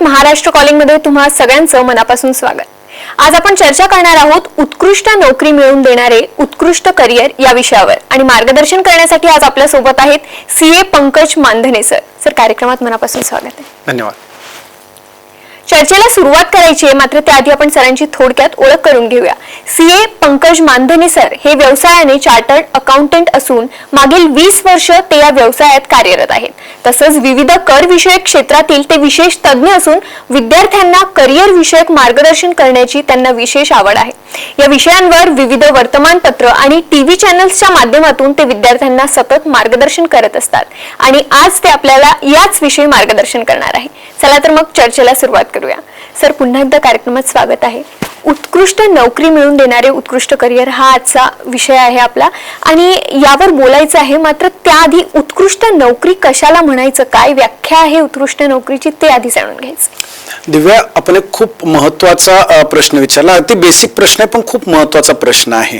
Maharashtra calling मध्ये तुम्हा सगळ्यांचं मनापासून स्वागत। आज आपण चर्चा करणार आहोत उत्कृष्ट नोकरी मिळवून देणारे उत्कृष्ट करिअर या विषयावर आणि मार्गदर्शन करण्यासाठी आज आपल्या सोबत आहेत CA Pankaj Mandhane sir. Sir, कार्यक्रमात मनापासून स्वागत आहे। धन्यवाद। चर्चेला सुरुवात करायची आहे, मात्र त्याआधी आपण सरांची थोडक्यात ओळख करून घेऊया। सीए पंकज मानधने सर हे व्यवसायाने चार्टर्ड अकाउंटंट असून मागील 20 वर्ष ते या व्यवसायात कार्यरत आहेत। तसंच विविध कर विषयक क्षेत्रातील ते विशेष तज्ञ असून विद्यार्थ्यांना करिअर विषयक मार्गदर्शन करण्याची त्यांना विशेष आवड आहे। या विषयांवर विविध वर्तमानपत्र आणि टीव्ही चॅनल्सच्या माध्यमातून ते विद्यार्थ्यांना सतत मार्गदर्शन करत असतात आणि आज ते आपल्याला याच विषयी मार्गदर्शन करणार आहे। चला तर मग चर्चेला सुरुवात करूया। सर, पुन्हा एकदा कार्यक्रमात स्वागत आहे। उत्कृष्ट नोकरी मिळवून देणारे उत्कृष्ट करिअर हा आजचा विषय आहे आपला आणि यावर बोलायचं आहे। मात्र त्याआधी उत्कृष्ट नोकरी कशाला म्हणायचं, काय व्याख्या आहे उत्कृष्ट नोकरीची, ते आधी जाणून घ्यायचं। दिव्या, आपण एक खूप महत्त्वाचा प्रश्न विचारला। अति बेसिक प्रश्न आहे, पण खूप महत्त्वाचा प्रश्न आहे।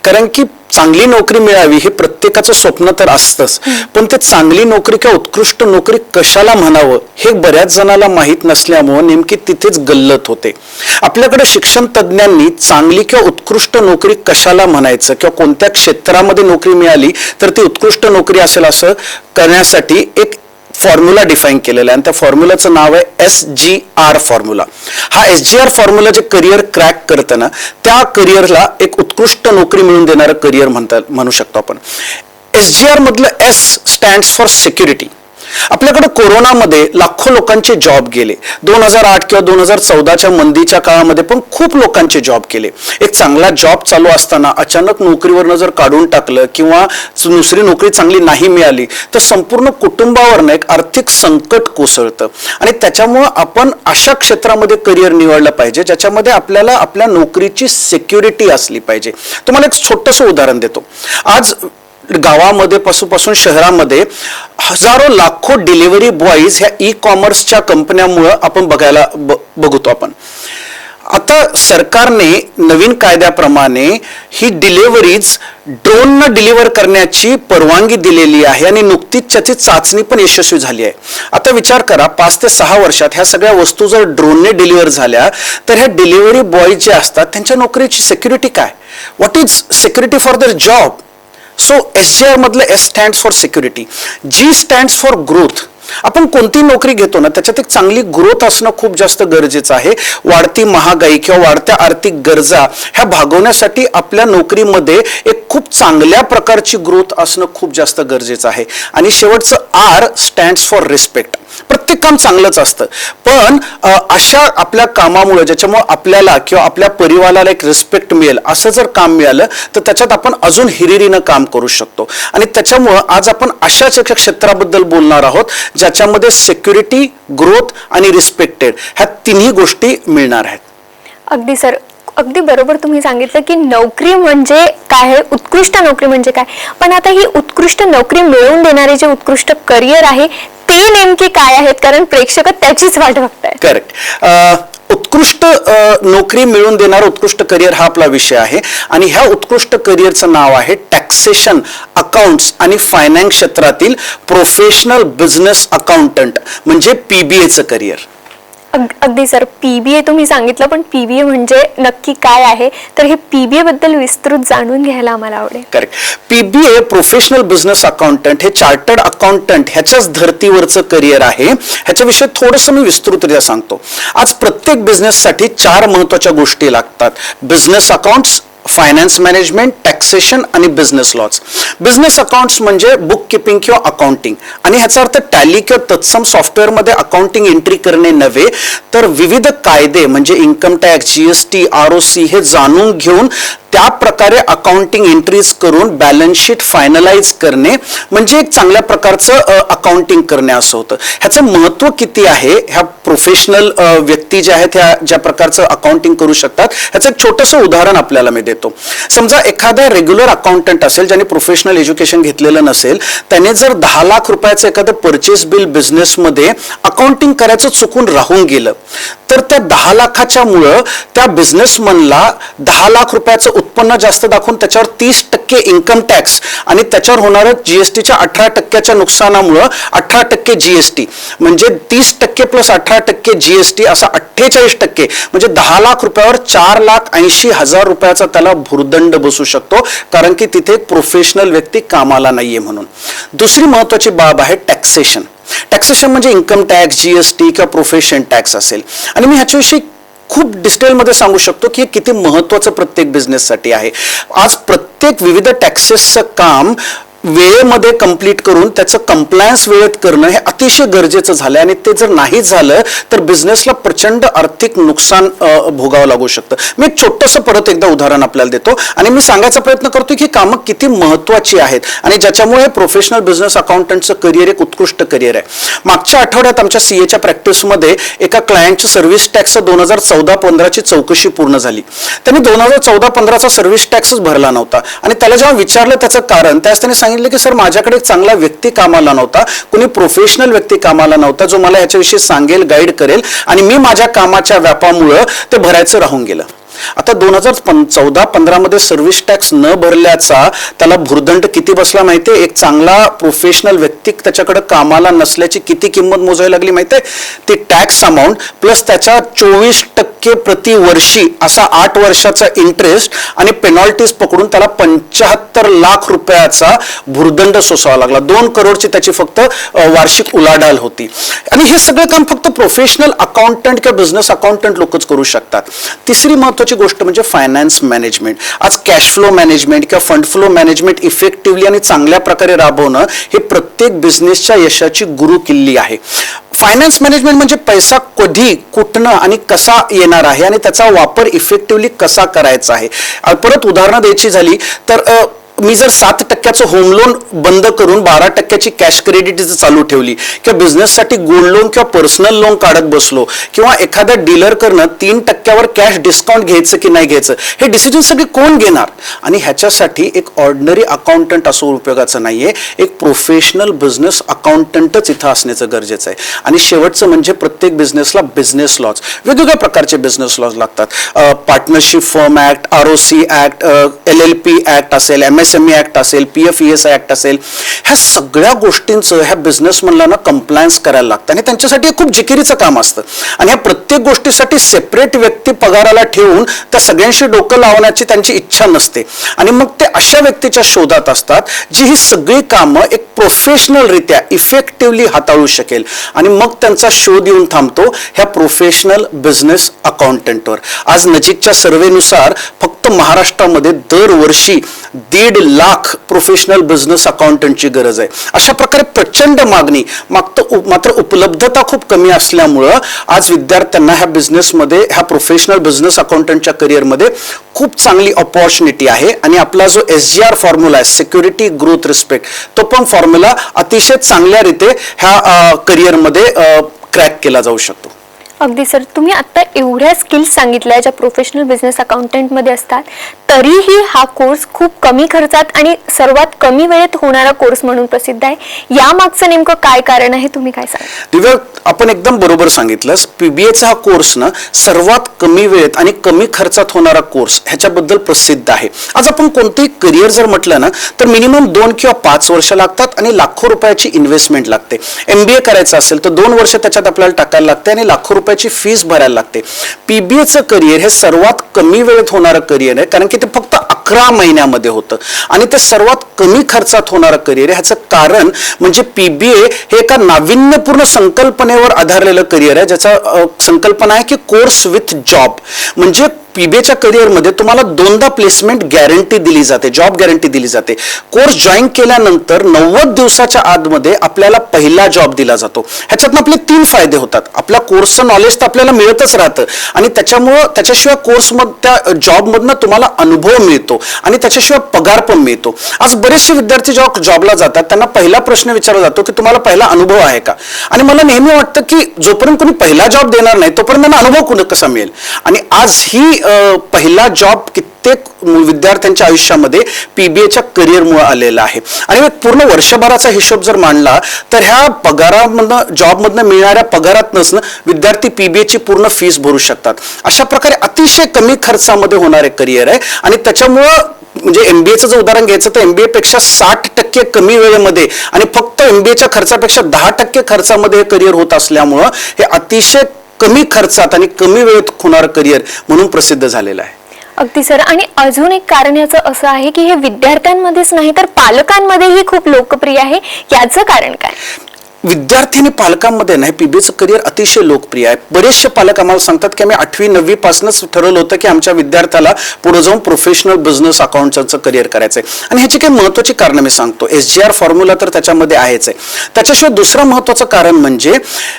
कारण की चांगली नोकरी मिळावी हे प्रत्येकाचं स्वप्न तर असतंच, पण ते चांगली नोकरी किंवा उत्कृष्ट नोकरी कशाला म्हणावं हे बऱ्याच जणांना माहीत नसल्यामुळे नेमकी तिथेच गल्लत होते। आपल्याकडे शिक्षण तज्ञांनी चांगली किंवा उत्कृष्ट नोकरी कशाला म्हणायचं किंवा कोणत्या क्षेत्रामध्ये नोकरी मिळाली तर ती उत्कृष्ट नोकरी असेल असं करण्यासाठी एक फॉर्म्युला डिफाईन केलेला आहे आणि त्या फॉर्म्युलाचं नाव आहे SGR फॉर्म्युला। हा SGR फॉर्म्युला जे करिअर क्रॅक करतं ना, त्या करिअरला एक उत्कृष्ट नोकरी मिळवून देणारं करिअर म्हणू शकतो आपण। SGR मधलं S स्टँड्स फॉर सिक्युरिटी। आपल्याकडे कोरोनामध्ये लाखो लोकांचे जॉब गेले। 2008 किंवा 2014च्या मंदीच्या काळामध्ये पण खूप लोकांचे जॉब गेले। एक चांगला जॉब चालू असताना अचानक नोकरीवरनं जर काढून टाकलं किंवा दुसरी नोकरी चांगली नाही मिळाली तर संपूर्ण कुटुंबावरनं एक आर्थिक संकट कोसळतं आणि त्याच्यामुळं आपण अशा क्षेत्रामध्ये करिअर निवडलं पाहिजे ज्याच्यामध्ये आपल्याला आपल्या नोकरीची सिक्युरिटी असली पाहिजे। तुम्हाला एक छोटंसं उदाहरण देतो। आज गावामध्ये पासून शहरामध्ये हजारो लाखो डिलिव्हरी बॉईज ह्या ई-कॉमर्सच्या कंपन्यामुळे आपण बघतो आपण। आता सरकारने नवीन कायद्याप्रमाणे ही डिलिव्हरीज ड्रोननं डिलिव्हर करण्याची परवानगी दिलेली आहे आणि नुकतीच त्याची चाचणी पण यशस्वी झाली आहे। आता विचार करा, 5 ते 6 वर्षात ह्या सगळ्या वस्तू जर ड्रोनने डिलिव्हर झाल्या तर ह्या डिलिव्हरी बॉय जे असतात त्यांच्या नोकरीची सिक्युरिटी काय? What is security for their job? So SGR मधलं S stands for security, G stands for growth. आपण कोणती नोकरी घेतो ना त्याच्यात एक चांगली ग्रोथ असणं खूप जास्त गरजेचं आहे। वाढती महागाई किंवा वाढत्या आर्थिक गरजा ह्या भागवण्यासाठी आपल्या नोकरीमध्ये एक खूप चांगल्या प्रकारची ग्रोथ असणं खूप जास्त गरजेचं आहे। आणि शेवटचं R स्टँड्स फॉर रिस्पेक्ट। प्रत्येक काम चांगलंच असतं, पण अशा आपल्या कामामुळे ज्याच्यामुळे आपल्याला किंवा आपल्या परिवाराला एक रिस्पेक्ट मिळेल असं जर काम मिळालं तर त्याच्यात आपण अजून हिरिरीनं काम करू शकतो। आणि त्याच्यामुळं आज आपण अशाच एका क्षेत्राबद्दल बोलणार आहोत ज्याच्यामध्ये सिक्युरिटी, ग्रोथ आणि रिस्पेक्टेड ह्या तिन्ही गोष्टी मिळणार आहेत। अगदी सर, अगदी बरोबर तुम्ही सांगितलं की नोकरी म्हणजे काय आहे, उत्कृष्ट नोकरी म्हणजे काय। पण आता ही उत्कृष्ट नोकरी मिळवून देणारे जे उत्कृष्ट करिअर आहे ते नेमके काय आहेत, कारण प्रेक्षक त्याचीच वाट बघतायत। करेक्ट। उत्कृष्ट नोकरी मिळवून देणार उत्कृष्ट करिअर हा आपला विषय आहे आणि ह्या उत्कृष्ट करिअरचं नाव आहे टॅक्सेशन, अकाउंट्स आणि फायनान्स क्षेत्रातील प्रोफेशनल बिझनेस अकाउंटंट म्हणजे PBAचं करिअर। अगदी सर, PBA तुम्ही सांगितलं, पण PBA म्हणजे नक्की काय आहे, तर हे PBA बद्दल विस्तृत जाणून घ्यायला आम्हाला आवडेल। Correct. PBA professional business accountant हे चार्टर्ड अकाउंटंट ह्याच्याच धर्तीवरचं करिअर आहे। ह्याच्याविषयी थोडंसं मी विस्तृतरित्या सांगतो। आज प्रत्येक बिझनेससाठी 4 महत्त्वाच्या गोष्टी लागतात: business accounts, finance management, taxation आणि बिझनेस लॉज। बिझनेस अकाउंट्स म्हणजे बुक किपिंग किंवा अकाउंटिंग आणि ह्याचा अर्थ टॅली किंवा तत्सम सॉफ्टवेअरमध्ये अकाउंटिंग एंट्री करणे नव्हे तर विविध कायदे म्हणजे इन्कम टॅक्स, GST, ROC हे जाणून घेऊन त्या प्रकारे अकाउंटिंग एंट्रीज करून बॅलन्स शीट फायनलाइज करणे म्हणजे एक चांगल्या प्रकारचं अकाउंटिंग करणे असं होतं। ह्याचं महत्त्व किती आहे, ह्या प्रोफेशनल व्यक्ती ज्या आहेत ह्या ज्या प्रकारचं अकाउंटिंग करू शकतात ह्याचं एक छोटंसं उदाहरण आपल्याला मी देतो। समजा एखादा रेग्युलर अकाउंटंट असेल ज्याने प्रोफेशनल एज्युकेशन घेतलेलं नसेल, त्याने जर 10 लाख रुपयाचं एखादं परचेस बिल बिझनेसमध्ये अकाउंटिंग करायचं चुकून राहून गेलं तर त्या 10 लाखाच्या मुळे त्या बिझनेसमनला 10 लाख रुपयाचं उत्पन्न जास्त दाखवून त्याच्यावर 30% इन्कम टॅक्स आणि त्याच्यावर होणारं जीएसटीच्या 18% नुकसानामुळं 18% जीएसटी म्हणजे 30% प्लस 18% जीएसटी असा 48% म्हणजे 10 लाख रुपयावर 4,80,000 रुपयाचा त्याला भुर्दंड बसू शकतो, कारण की तिथे एक प्रोफेशनल व्यक्ती कामाला नाहीये म्हणून. दुसरी महत्वाची बाब आहे टॅक्सेशन. टॅक्सेशन म्हणजे इन्कम टॅक्स, जीएसटी किंवा प्रोफेशन टॅक्स असेल. आणि मी ह्याच्याविषयी खूप डिटेलमध्ये सांगू शकतो की हे किती महत्वाचं प्रत्येक बिझनेससाठी आहे. आज प्रत्येक विविध टॅक्सेसचं काम वेळेमध्ये कंप्लीट करून त्याचं कंप्लायन्स वेळेत करणं हे अतिशय गरजेचं झालंय. आणि ते जर नाही झालं तर बिझनेसला प्रचंड आर्थिक नुकसान भोगावं लागू शकतं. मी एक छोटंसं परत एकदा उदाहरण आपल्याला देतो आणि मी सांगायचा प्रयत्न करतो की कामं किती महत्वाची आहेत आणि ज्याच्यामुळे प्रोफेशनल बिझनेस अकाउंटंटचं करिअर एक उत्कृष्ट करिअर आहे. मागच्या आठवड्यात आमच्या सीएच्या प्रॅक्टिसमध्ये एका क्लायंटची सर्व्हिस टॅक्स 2014-15ची चौकशी पूर्ण झाली. त्यांनी 2014-15चा सर्व्हिस टॅक्सच भरला नव्हता आणि त्याला जेव्हा विचारलं त्याचं कारण, त्यास त्यांनी सांगितलं की सर माझ्याकडे एक चांगला व्यक्ती कामाला नव्हता, कोणी प्रोफेशनल व्यक्ती कामाला नव्हता जो मला याच्याविषयी सांगेल, गाईड करेल आणि मी माझ्या कामाच्या व्यापामुळं ते भरायचं राहून गेलं. आता 2014-15 मध्ये सर्व्हिस टॅक्स न भरल्याचा त्याला भुर्दंड किती बसला माहितीये? एक चांगला प्रोफेशनल व्यक्ती त्याच्याकडे कामाला नसल्याची किती किंमत मोजायला लागली माहितीये? ती टॅक्स अमाऊंट प्लस त्याच्या 24% प्रतिवर्षी असा 8 वर्षाचा इंटरेस्ट आणि पेनॉल्टीज पकडून त्याला 75 लाख रुपयाचा भुर्दंड सोसावा लागला. 2 करोडची त्याची फक्त वार्षिक उलाढाल होती. आणि हे सगळं काम फक्त प्रोफेशनल अकाउंटंट किंवा बिझनेस अकाउंटंट लोकच करू शकतात. तिसरी महत्वाची गोष्ट म्हणजे फायनान्स मॅनेजमेंट. आज कॅश फ्लो मॅनेजमेंट किंवा फंड फ्लो मॅनेजमेंट इफेक्टिव्हली आणि चांगल्या प्रकारे राबवणं हे प्रत्येक बिझनेसच्या यशाची गुरु किल्ली आहे. फायनान्स मॅनेजमेंट म्हणजे पैसा कधी, कुठनं आणि कसा येणार आहे आणि त्याचा वापर इफेक्टिव्हली कसा करायचा आहे. परत उदाहरणं द्यायची झाली तर मी जर 7% होम लोन बंद करून 12% कॅश क्रेडिट चालू ठेवली किंवा बिझनेससाठी गोल्ड लोन किंवा पर्सनल लोन काढत बसलो किंवा एखाद्या डीलर कडनं 3% कॅश डिस्काउंट घ्यायचं की नाही घ्यायचं हे डिसिजन सगळे कोण घेणार? आणि ह्याच्यासाठी एक ऑर्डिनरी अकाउंटंट असं उपयोगाचं नाहीये, एक प्रोफेशनल बिझनेस अकाउंटंटच इथं असण्याचं गरजेचं आहे. आणि शेवटचं म्हणजे प्रत्येक बिझनेसला बिझनेस लॉज, वेगवेगळ्या प्रकारचे बिझनेस लॉज लागतात. Partnership firm act, ROC act, LLP act असेल, MSME ऍक्ट असेल, PFESI ऍक्ट असेल, ह्या सगळ्या गोष्टींचं ह्या बिझनेसमनला कंप्लायन्स करायला लागतं आणि त्यांच्यासाठी खूप जिकिरीचं काम असतं. आणि ह्या प्रत्येक गोष्टीसाठी सेपरेट व्यक्ती पगाराला ठेवून त्या सगळ्यांशी डोकं लावण्याची त्यांची इच्छा नसते आणि मग ते अशा व्यक्तीच्या शोधात असतात जी ही सगळी कामं एक प्रोफेशनल रित्या इफेक्टिव्हली हाताळू शकेल. आणि मग त्यांचा शोध येऊन थांबतो ह्या प्रोफेशनल बिझनेस अकाउंटंटवर. आज नजीकच्या सर्वेनुसार फक्त महाराष्ट्रामध्ये दरवर्षी 1.5 लाख प्रोफेशनल बिझनेस अकाउंटंटची गरज आहे. अशा प्रकारे प्रचंड मागणी, मात्र उपलब्धता खूप कमी असल्यामुळं आज विद्यार्थ्यांना ह्या बिझनेसमध्ये, ह्या प्रोफेशनल बिझनेस अकाउंटंटच्या करिअरमध्ये खूप चांगली ऑपॉर्च्युनिटी आहे. आणि आपला जो SGR फॉर्म्युला आहे, सिक्युरिटी ग्रोथ रिस्पेक्ट, तो पण फॉर्म्युला अतिशय चांगल्या रीते ह्या करिअरमध्ये क्रॅक केला जाऊ शकतो. अगदी सर, तुम्ही आता एवढ्या स्किल्स सांगितल्या ज्या प्रोफेशनल बिझनेस अकाउंटंटमध्ये असतात, तरीही हा कोर्स खूप कमी खर्चात आणि सर्वात कमी वेळेत होणारा कोर्स म्हणून प्रसिद्ध आहे. यामागचं नेमकं काय कारण आहे, तुम्ही काय सांगा? दिव्या, आपण एकदम बरोबर सांगितलंस. PBAचा हा कोर्स ना सर्वात कमी वेळेत आणि कमी खर्चात होणारा कोर्स ह्याच्याबद्दल प्रसिद्ध आहे. आज आपण कोणतेही करिअर जर म्हटलं ना तर मिनिमम 2 किंवा 5 वर्ष लागतात आणि लाखो रुपयाची इन्व्हेस्टमेंट लागते. MBA करायचं असेल तर 2 वर्ष त्याच्यात आपल्याला टाकायला लागते आणि लाखो रुपयाची फीस भरायला लागते. PBAचं करिअर हे सर्वात कमी वेळेत होणारं करिअर आहे, कारण की ते फक्त 11 महिन्यामध्ये होतं आणि ते सर्वात कमी खर्चात होणारं करिअर आहे. ह्याचं कारण म्हणजे PBA हे एका नाविन्यपूर्ण संकल्पनेवर आधारलेलं करिअर आहे, ज्याचा संकल्पना आहे की कोर्स विथ जॉब. म्हणजे PBAच्या करिअरमध्ये तुम्हाला 2दा प्लेसमेंट गॅरंटी दिली जाते, जॉब गॅरंटी दिली जाते. कोर्स जॉईन केल्यानंतर 90 दिवसाच्या आतमध्ये आपल्याला पहिला जॉब दिला जातो. ह्याच्यातनं आपले 3 फायदे होतात. आपल्या कोर्सचं नॉलेज तर आपल्याला मिळतच राहतं आणि त्याच्याशिवाय कोर्समध्ये त्या जॉबमधनं तुम्हाला अनुभव मिळतो आणि त्याच्याशिवाय पगार पण मिळतो. आज बरेचसे विद्यार्थी जेव्हा जॉबला जातात त्यांना पहिला प्रश्न विचारला जातो की तुम्हाला पहिला अनुभव आहे का? आणि मला नेहमी वाटतं की जोपर्यंत कोणी पहिला जॉब देणार नाही तोपर्यंत त्यांना अनुभव कसा मिळेल? आणि आज ही पहिला जॉब कित्येक विद्यार्थ्यांच्या आयुष्यामध्ये पीबीएच्या करिअरमुळे आलेला आहे. आणि पूर्ण वर्षभराचा हिशोब जर मांडला तर ह्या पगारामधनं जॉबमधनं मिळणाऱ्या पगारातनच विद्यार्थी पीबीएची पूर्ण फीस भरू शकतात. अशा प्रकारे अतिशय कमी खर्चामध्ये होणारे करिअर आहे. आणि त्याच्यामुळं म्हणजे एमबीएचं जर उदाहरण घ्यायचं तर एमबीए पेक्षा 60% कमी वेळेमध्ये आणि फक्त एमबीएच्या खर्चापेक्षा 10% खर्चामध्ये हे करिअर होत असल्यामुळं हे अतिशय कमी खर्चात आणि कमी वेळेत होणारं करिअर म्हणून प्रसिद्ध झालेलं आहे. अगदी सर. आणि अजून एक कारण याचं असं आहे की हे विद्यार्थ्यांमध्येच नाही तर पालकांमध्येही खूप लोकप्रिय आहे. याचं कारण काय? विद्यार्थी आणि पालकांमध्ये ना हे पीबीएचं करिअर अतिशय लोकप्रिय आहे. बरेचसे पालक आम्हाला सांगतात की आम्ही 8वी 9वी पासूनच ठरवलं होतं की आमच्या विद्यार्थ्याला पुढे जाऊन प्रोफेशनल बिझनेस अकाउंटचं करिअर करायचं आहे. आणि ह्याची काही महत्त्वाची कारणं मी सांगतो. SGR फॉर्म्युला तर त्याच्यामध्ये आहेच आहे. त्याच्याशिवाय दुसरं महत्त्वाचं कारण म्हणजे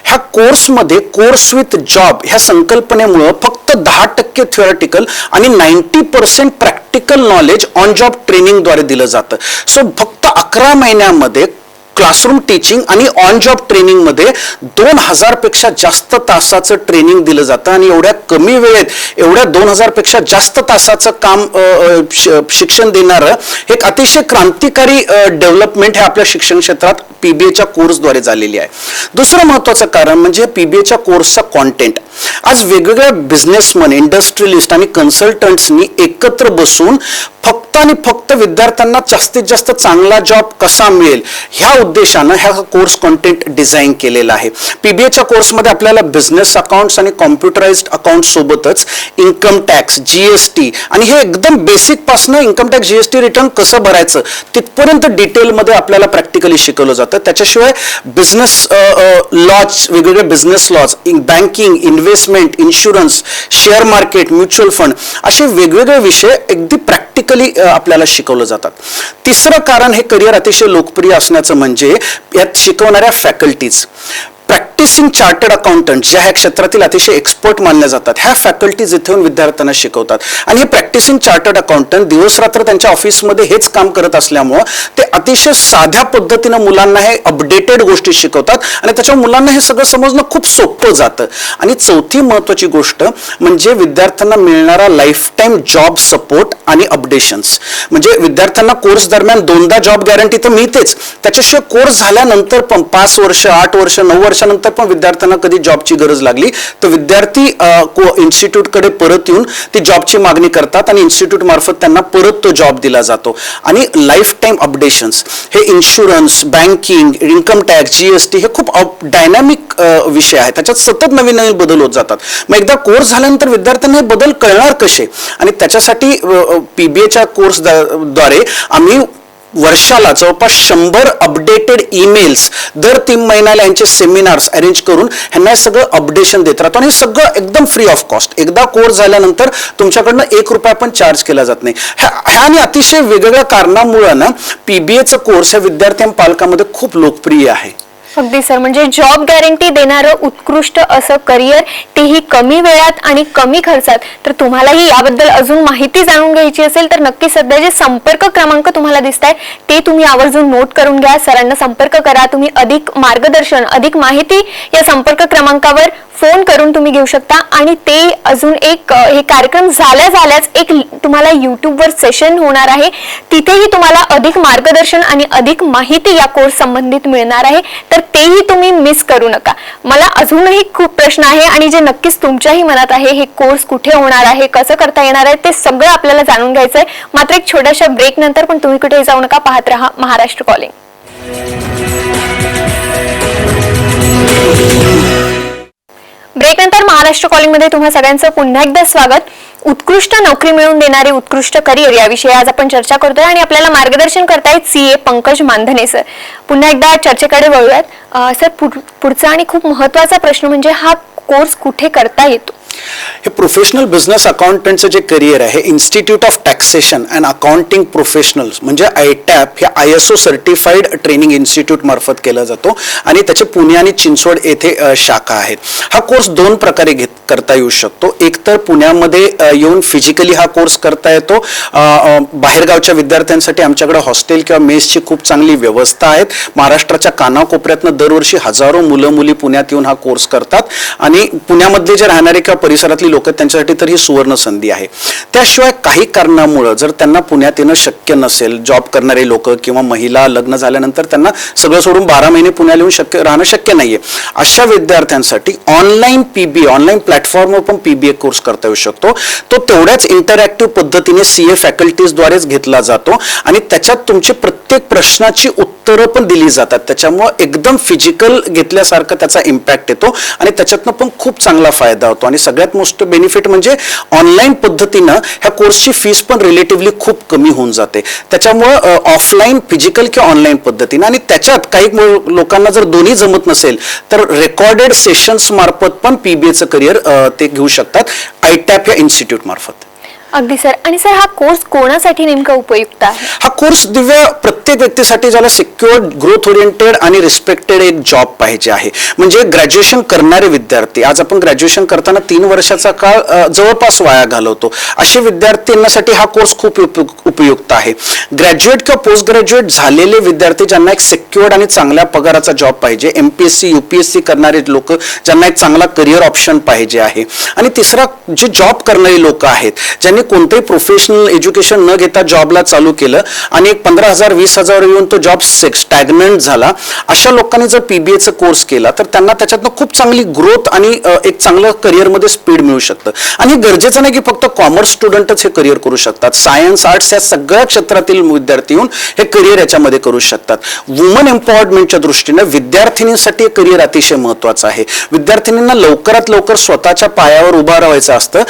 ह्या कोर्समध्ये कोर्स विथ जॉब ह्या संकल्पनेमुळं फक्त 10% थिअरटिकल आणि 90% प्रॅक्टिकल नॉलेज ऑन जॉब ट्रेनिंगद्वारे दिलं जातं. सो फक्त 11 महिन्यामध्ये क्लासरूम टीचिंग आणि ऑन जॉब ट्रेनिंग मध्ये 2000 पेक्षा जास्त तासाचं ट्रेनिंग दिलं जातं. आणि एवढ्या कमी वेळेत एवढ्या 2000 पेक्षा जास्त तासाचं काम शिक्षण देणारं एक अतिशय क्रांतिकारी डेव्हलपमेंट हे आपल्या शिक्षण क्षेत्रात पीबीएच्या कोर्सद्वारे झालेली आहे. दुसरं महत्त्वाचं कारण म्हणजे पीबीएच्या कोर्सचा कॉन्टेंट. आज वेगवेगळ्या बिझनेसमन, इंडस्ट्रियलिस्ट आणि कन्सल्टंट्सनी एकत्र बसून फक्त आणि फक्त विद्यार्थ्यांना जास्तीत जास्त चांगला जॉब कसा मिळेल ह्या उद्देशानं ह्या कोर्स कॉन्टेंट डिझाईन केलेला आहे. पीबीएच्या कोर्समध्ये आपल्याला बिझनेस अकाउंट्स आणि कॉम्प्युटराइज्ड अकाउंट सोबतच इन्कम टॅक्स, जीएसटी आणि हे एकदम बेसिक पासनं इन्कम टॅक्स, जीएसटी रिटर्न कसं भरायचं तिथपर्यंत डिटेलमध्ये आपल्याला प्रॅक्टिकली शिकवलं जातं. त्याच्याशिवाय बिझनेस लॉज, वेगवेगळे business laws, banking, investment, insurance, share market, mutual fund असे वेगवेगळे विषय अगदी प्रॅक्टिकली आपल्याला शिकवलं जातात. तिसरं कारण हे करिअर अतिशय लोकप्रिय असण्याचं म्हणजे यात शिकवणाऱ्या फॅकल्टीज. प्रॅक्टिसिंग चार्टर्ड अकाउंटंट ज्या ह्या क्षेत्रातील अतिशय एक्सपर्ट मानल्या जातात ह्या फॅकल्टीज इथे येऊन विद्यार्थ्यांना शिकवतात. आणि हे प्रॅक्टिसिंग चार्टर्ड अकाउंटंट दिवसरात्र त्यांच्या ऑफिसमध्ये हेच काम करत असल्यामुळं ते अतिशय साध्या पद्धतीनं मुलांना हे अपडेटेड गोष्टी शिकवतात आणि त्याच्यामुळे मुलांना हे सगळं समजणं खूप सोपं जातं. आणि चौथी महत्त्वाची गोष्ट म्हणजे विद्यार्थ्यांना मिळणारा लाईफ टाईम जॉब सपोर्ट आणि अपडेशन्स. म्हणजे विद्यार्थ्यांना कोर्स दरम्यान 2दा जॉब गॅरंटी तर मिळतेच, त्याच्याशिवाय कोर्स झाल्यानंतर पण 5 वर्ष, 8 वर्ष, 9 वर्षानंतर पण विद्यार्थ्यांना कधी जॉबची गरज लागली तर विद्यार्थी इन्स्टिट्यूटकडे परत येऊन ती जॉबची मागणी करतात आणि इन्स्टिट्यूट मार्फत त्यांना परत तो जॉब दिला जातो. आणि लाईफ टाईम अपडेशन्स हे insurance, banking, income tax, GST हे खूप डायनॅमिक विषय आहे. त्याच्यात सतत नवीन नवीन बदल होत जातात. मग एकदा कोर्स झाल्यानंतर विद्यार्थ्यांना हे बदल कळणार कसे? आणि त्याच्यासाठी पीबीएच्या कोर्सद्वारे आम्ही वर्षाला जवळपास 100 अपडेटेड ईमेल्स दर 3 महिन्याला यांचे सेमिनार्स अरेंज करून ह्यांना सगळं अपडेशन देत राहतो. आणि हे सगळं एकदम फ्री ऑफ कॉस्ट. एकदा कोर्स झाल्यानंतर तुमच्याकडनं 1 रुपया पण चार्ज केला जात नाही. ह्या आणि अतिशय वेगवेगळ्या कारणामुळं ना पीबीएचा कोर्स ह्या विद्यार्थी आणि पालकांमध्ये खूप लोकप्रिय आहे. अगदी सर. म्हणजे जॉब गॅरंटी देणारं उत्कृष्ट असं करिअर, तेही कमी वेळात आणि कमी खर्चात. तर तुम्हालाही याबद्दल अजून माहिती जाणून घ्यायची असेल तर नक्की सध्या जे संपर्क क्रमांक तुम्हाला दिसत आहेत ते तुम्ही आवर्जून नोट करून घ्या. सरांना संपर्क करा. तुम्ही अधिक मार्गदर्शन, अधिक माहिती या संपर्क क्रमांकावर फोन करून तुम्ही घेऊ शकता. आणि ते अजून एक हे कार्यक्रम झाल्याच एक तुम्हाला युट्यूबवर सेशन होणार आहे. तिथेही तुम्हाला अधिक मार्गदर्शन आणि अधिक माहिती या कोर्स संबंधित मिळणार आहे. तर तेही तुम्ही मिस करू नका. मला अजूनही खूप प्रश्न आहे आणि जे नक्कीच तुमच्याही मनात आहे, हे कोर्स कुठे होणार आहे, कसं करता येणार आहे, ते सगळं आपल्याला जाणून घ्यायचंय. मात्र एक छोट्याशा ब्रेक नंतर. पण तुम्ही कुठेही जाऊ नका, पाहत रहा महाराष्ट्र कॉलिंग. ब्रेक नंतर महाराष्ट्र कॉलिंग मध्ये तुम्हा सगळ्यांचं पुन्हा एकदा स्वागत. उत्कृष्ट नोकरी मिळवून देणारे उत्कृष्ट करिअर याविषयी आज आपण चर्चा करतोय आणि आपल्याला मार्गदर्शन करतायत सीए पंकज मानधने सर. पुन्हा एकदा चर्चेकडे वळूयात. सर, पुढचा आणि खूप महत्वाचा प्रश्न म्हणजे हा कोर्स कुठे करता येतो? हे प्रोफेशनल बिझनेस अकाउंटंटचं जे करिअर आहे, institute of taxation and accounting professionals म्हणजे ITAP हे ISO सर्टिफाईड ट्रेनिंग इन्स्टिट्यूट मार्फत केला जातो आणि त्याचे पुणे आणि चिंचवड येथे शाखा आहेत. हा कोर्स 2 प्रकारे करता येऊ शकतो. एक तर पुण्यामध्ये येऊन फिजिकली हा कोर्स करता येतो. बाहेरगावच्या विद्यार्थ्यांसाठी आमच्याकडे हॉस्टेल किंवा मेसची खूप चांगली व्यवस्था आहेत. महाराष्ट्राच्या कानाकोपऱ्यातनं दरवर्षी हजारो मुलं मुली पुण्यात येऊन हा कोर्स करतात. आणि पुण्यामधले जे राहणारे किंवा परिसरातली लोक त्यांच्यासाठी तर ही सुवर्ण संधी आहे. त्याशिवाय काही कारणामुळे जर त्यांना पुण्यात येणं शक्य नसेल, जॉब करणारे लोक किंवा महिला लग्न झाल्यानंतर त्यांना सगळं सोडून 12 महिने पुण्याला येऊन राहणं शक्य नाहीये, अशा विद्यार्थ्यांसाठी ऑनलाईन ऑनलाईन प्लॅटफॉर्मवर पण पीबीए कोर्स करता येऊ शकतो. तो तेवढ्याच इंटरॅक्टिव्ह पद्धतीने सीए फॅकल्टीजद्वारेच घेतला जातो आणि त्याच्यात तुमची प्रत्येक प्रश्नाची उत्तरं पण दिली जातात. त्याच्यामुळे एकदम फिजिकल घेतल्यासारखं त्याचा इम्पॅक्ट येतो आणि त्याच्यातनं पण खूप चांगला फायदा होतो. आणि सगळ्यात मोठं बेनिफिट म्हणजे ऑनलाईन पद्धतीनं ह्या कोर्सची फीस पण रिलेटिव्हली खूप कमी होऊन जाते. त्याच्यामुळं ऑफलाईन फिजिकल किंवा ऑनलाईन पद्धतीनं, आणि त्याच्यात काही लोकांना जर दोन्ही जमत नसेल तर रेकॉर्डेड सेशन्स मार्फत पण पीबीएचं करिअर ते घेऊ शकतात ITAP या इन्स्टिट्यूट मार्फत. अगदी सर. आणि सर, हा कोर्स कोणासाठी नेमका उपयुक्त आहे? हा कोर्स दिव्या प्रत्येक व्यक्तीसाठी ज्याला सिक्युअर, ग्रोथ ओरिएंटेड आणि रिस्पेक्टेड एक जॉब पाहिजे आहे. म्हणजे ग्रॅज्युएशन करणारे विद्यार्थी, आज आपण ग्रॅज्युएशन करताना 3 वर्षाचा काळ जवळपास वाया घालवतो, असे विद्यार्थ्यांसाठी हा कोर्स खूप उपयुक्त आहे. ग्रॅज्युएट किंवा पोस्ट ग्रॅज्युएट झालेले विद्यार्थी ज्यांना एक सिक्युअर्ड आणि चांगल्या पगाराचा जॉब पाहिजे, MPSC UPSC करणारे लोक ज्यांना एक चांगला करिअर ऑप्शन पाहिजे आहे, आणि तिसरा जे जॉब करणारी लोक आहेत ज्यांनी कोणतेही प्रोफेशनल एज्युकेशन न घेता जॉबला चालू केलं आणि एक 15,000 20,000 येऊन तो जॉब स्टॅग्नंट झाला, अशा लोकांनी जर पीबीएचा कोर्स केला तर त्यांना त्याच्यातनं खूप चांगली ग्रोथ आणि एक चांगलं करिअरमध्ये स्पीड मिळू शकतं. आणि हे गरजेचं नाही की फक्त कॉमर्स स्टुडंटच हे करिअर करू शकतात. सायन्स, आर्ट्स या सगळ्या क्षेत्रातील विद्यार्थी येऊन हे करिअर याच्यामध्ये करू शकतात. वुमन एम्पॉवरमेंटच्या दृष्टीने विद्यार्थिनींसाठी हे करिअर अतिशय महत्त्वाचं आहे. विद्यार्थिनींना लवकरात लवकर स्वतःच्या पायावर उभा राहायचं असतं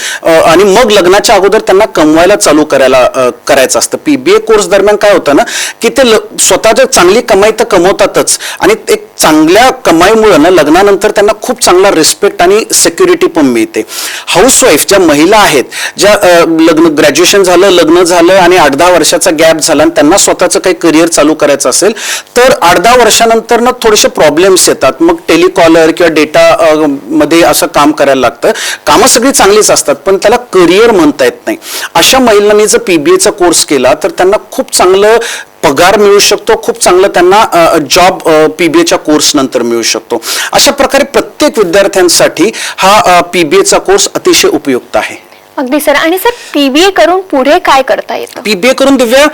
आणि मग लग्नाच्या अगोदर त्यांना कमवायला चालू करायचं असतं. पीबीए कोर्स दरम्यान काय होतं ना की ते स्वतःच्या चांगली कमाई तर कमवतातच, आणि एक चांगल्या कमाईमुळे ना लग्नानंतर त्यांना खूप चांगला रिस्पेक्ट आणि सिक्युरिटी पण मिळते. हाऊसवाईफ ज्या महिला आहेत, ज्या ग्रॅज्युएशन झालं, लग्न झालं आणि 8-10 वर्षाचा गॅप झाला आणि त्यांना स्वतःचं काही करिअर चालू करायचं असेल तर 8-10 वर्षानंतर ना थोडेसे प्रॉब्लेम्स येतात. मग टेलिकॉलर किंवा डेटा मध्ये असं काम करायला लागतं. कामं सगळी चांगलीच असतात पण त्याला करिअर म्हणता येत नाही. अशा महिलांनी जर पीबीएचा कोर्स केला तर त्यांना खूप चांगलं पगार मिळू शकतो, खूप चांगलं त्यांना जॉब पीबीएच्या कोर्स नंतर मिळू शकतो. अशा प्रकारे प्रत्येक विद्यार्थ्यांसाठी हा पीबीएचा कोर्स अतिशय उपयुक्त आहे. अगदी सर. आणि सर, पीबीए करून पुढे काय करता येतं? पीबीए करून दिव्या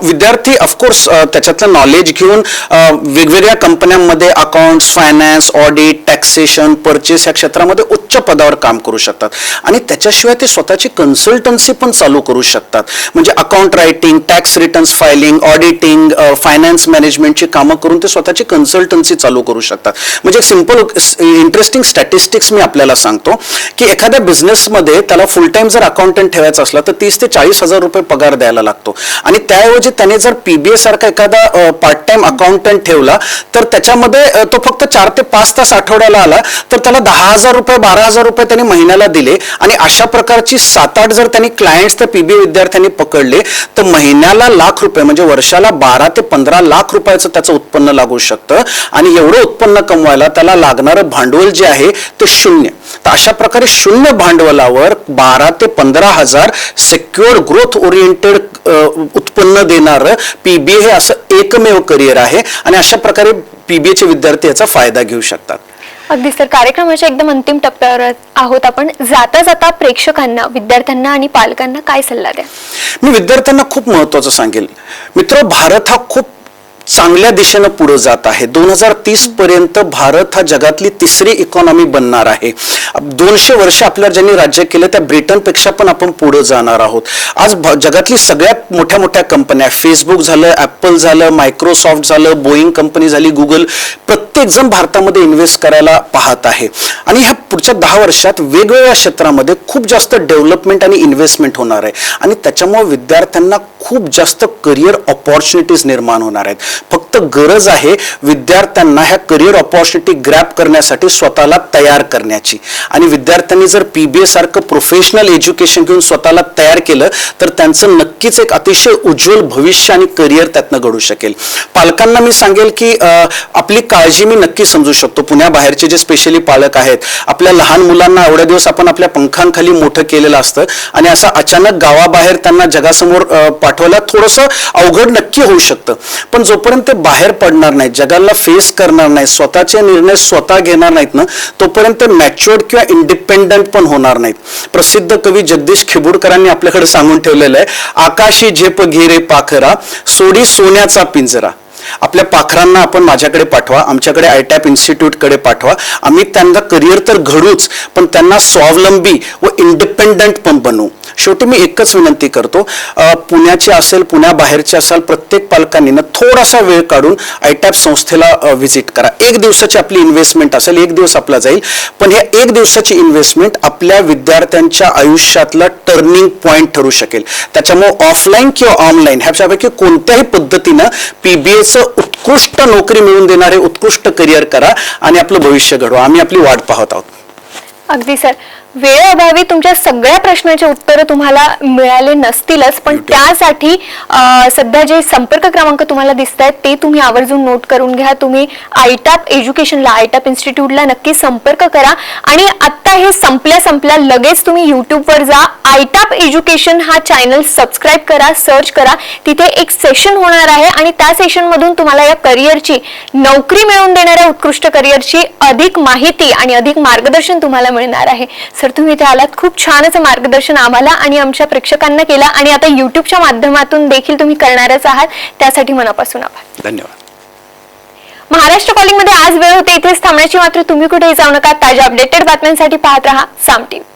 विद्यार्थी ऑफकोर्स त्याच्यातलं नॉलेज घेऊन वेगवेगळ्या कंपन्यांमध्ये accounts, finance, audit, taxation, purchase या क्षेत्रामध्ये उच्च पदावर काम करू शकतात. आणि त्याच्याशिवाय ते स्वतःची कन्सल्टन्सी पण चालू करू शकतात. म्हणजे account writing, tax returns filing, auditing, finance मॅनेजमेंटची कामं करून ते स्वतःची कन्सल्टन्सी चालू करू शकतात. म्हणजे सिंपल इंटरेस्टिंग स्टॅटिस्टिक्स मी आपल्याला सांगतो की एखाद्या बिझनेसमध्ये त्याला फुल टाइम जर अकाउंटंट ठेवायचा असला तर 30 ते 40 हजार रुपये पगार द्यायला लागतो. आणि त्याऐवजी त्याने जर पीबीए सारखा एखादा पार्ट टाइम अकाउंटंट ठेवला तर त्याच्यामध्ये तो फक्त 4 ते 5 तास आठवड्याला आला तर त्याला 10,000 रुपये 12,000 रुपये त्यांनी महिन्याला दिले. आणि अशा प्रकारची 7-8 जर त्यांनी क्लायंट्स त्या पीबीए विद्यार्थ्यांनी पकडले तर महिन्याला लाख रुपये म्हणजे वर्षाला 12 ते 15 लाख रुपयाचं त्याचं उत्पन्न लागू शकतं. आणि एवढं उत्पन्न कमवायला त्याला लागणारं भांडवल जे आहे ते शून्य. तर अशा प्रकारे शून्य भांडवलावर 12 ते 15 हजार सिक्युअर, ग्रोथ ओरिएंटेड उत्पन्न देणारं पीबीए हे असं एकमेव करिअर आहे. आणि अशा प्रकारे पीबीएचे विद्यार्थी याचा फायदा घेऊ शकतात. अगदी सर. कार्यक्रमाच्या एकदम अंतिम टप्प्यावर आहोत आपण. जाता जाता प्रेक्षकांना, विद्यार्थ्यांना आणि पालकांना काय सल्ला द्या? मी विद्यार्थ्यांना खूप महत्वाचं सांगेल. मित्र, भारत हा खूप चांगल्या दिशेनं पुढे जात आहे. 2030 पर्यंत भारत हा जगातली 3री इकॉनॉमी बनणार आहे. 200 वर्ष आपल्याला ज्यांनी राज्य केलं त्या ब्रिटनपेक्षा पण आपण पुढे जाणार आहोत. आज जगातली सगळ्यात मोठ्या मोठ्या कंपन्या, फेसबुक झालं, ॲपल झालं, मायक्रोसॉफ्ट झालं, बोईंग कंपनी झाली, गुगल, प्रत्येक जण भारतामध्ये इन्व्हेस्ट करायला पाहत आहे. आणि ह्या पुढच्या 10 वर्षात वेगवेगळ्या क्षेत्रामध्ये खूप जास्त डेव्हलपमेंट आणि इन्व्हेस्टमेंट होणार आहे. आणि त्याच्यामुळे विद्यार्थ्यांना खूप जास्त करिअर ऑपॉर्च्युनिटीज निर्माण होणार आहेत. फक्त गरज आहे विद्यार्थ्यांना ह्या करिअर ऑपॉर्च्युनिटी ग्रॅब करण्यासाठी स्वतःला तयार करण्याची. आणि विद्यार्थ्यांनी जर पीबीए सारखं प्रोफेशनल एज्युकेशन घेऊन स्वतःला तयार केलं तर त्यांचं नक्कीच एक अतिशय उज्ज्वल भविष्य आणि करिअर त्यातनं घडू शकेल. पालकांना मी सांगेल की आपली काळजी मी नक्की समजू शकतो. पुण्याबाहेरचे जे स्पेशली पालक आहेत, आपल्या लहान मुलांना एवढ्या दिवस आपण आपल्या पंखांखाली मोठं केलेलं असतं आणि असं अचानक गावाबाहेर त्यांना जगासमोर पाठवायला थोडंसं अवघड नक्की होऊ शकतं. पण जोपर्यंत जोपर्यंत ते बाहेर पडणार नाहीत, जगाला फेस करणार नाहीत, स्वतःचे निर्णय स्वतः घेणार नाहीत ना, तोपर्यंत मॅच्युअर्ड किंवा इंडिपेंडंट पण होणार नाहीत. प्रसिद्ध कवी जगदीश खिबुडकरांनी आपल्याकडे सांगून ठेवलेलं आहे, आकाशी झेप घेरे पाखरा, सोडी सोन्याचा पिंजरा. आपल्या पाखरांना आपण माझ्याकडे पाठवा, आमच्याकडे आयटॅप इन्स्टिट्यूटकडे पाठवा. आम्ही त्यांना करिअर तर घडूच, पण त्यांना स्वावलंबी व इंडिपेंडंट पण बनवू. शेवटी मी एकच विनंती करतो, पुण्याचे असेल, पुण्याबाहेरचे असाल, प्रत्येक पालकांनी ना थोडासा वेळ काढून आयटॅप संस्थेला व्हिजिट करा. 1 दिवसाची आपली इन्व्हेस्टमेंट असेल, 1 दिवस आपला जाईल, पण ह्या 1 दिवसाची इन्व्हेस्टमेंट आपल्या विद्यार्थ्यांच्या आयुष्यातला टर्निंग पॉईंट ठरू शकेल. त्याच्यामुळे ऑफलाईन किंवा ऑनलाईन ह्याच्यापैकी कोणत्याही पद्धतीनं PBAचं उत्कृष्ट नोकरी मिळवून देणारे उत्कृष्ट करिअर करा आणि आपलं भविष्य घडवा. आम्ही आपली वाट पाहत आहोत. अगदी सर, वेळेअभावी तुमच्या सगळ्या प्रश्नांचे उत्तर तुम्हाला मिळाले नसतीलच, पण त्यासाठी सध्या जे संपर्क क्रमांक तुम्हाला दिसत आहेत ते तुम्ही आवर्जून नोट करून घ्या. तुम्ही आयटॅप एज्युकेशनला, आयटॅप इन्स्टिट्यूटला नक्की संपर्क करा. आणि आता हे संपल्या लगेच तुम्ही युट्यूबवर जा, आयटॅप एज्युकेशन हा चॅनल सबस्क्राईब करा, सर्च करा. तिथे एक सेशन होणार आहे आणि त्या सेशनमधून तुम्हाला या करिअरची, नोकरी मिळवून देणाऱ्या उत्कृष्ट करिअरची अधिक माहिती आणि अधिक मार्गदर्शन तुम्हाला मिळणार आहे. सर, तुम्ही इथे आलात, खूप छान असं मार्गदर्शन आम्हाला आणि आमच्या प्रेक्षकांना केलं आणि आता युट्यूबच्या माध्यमातून देखील तुम्ही करणारच आहात, त्यासाठी मनापासून आभार. धन्यवाद. महाराष्ट्र कॉलिंग मध्ये आज वेळ होते इथेच थांबण्याची, मात्र तुम्ही कुठेही जाऊ नका. ताज्या अपडेटेड बातम्यांसाठी पाहत रहा साम टीव्ही.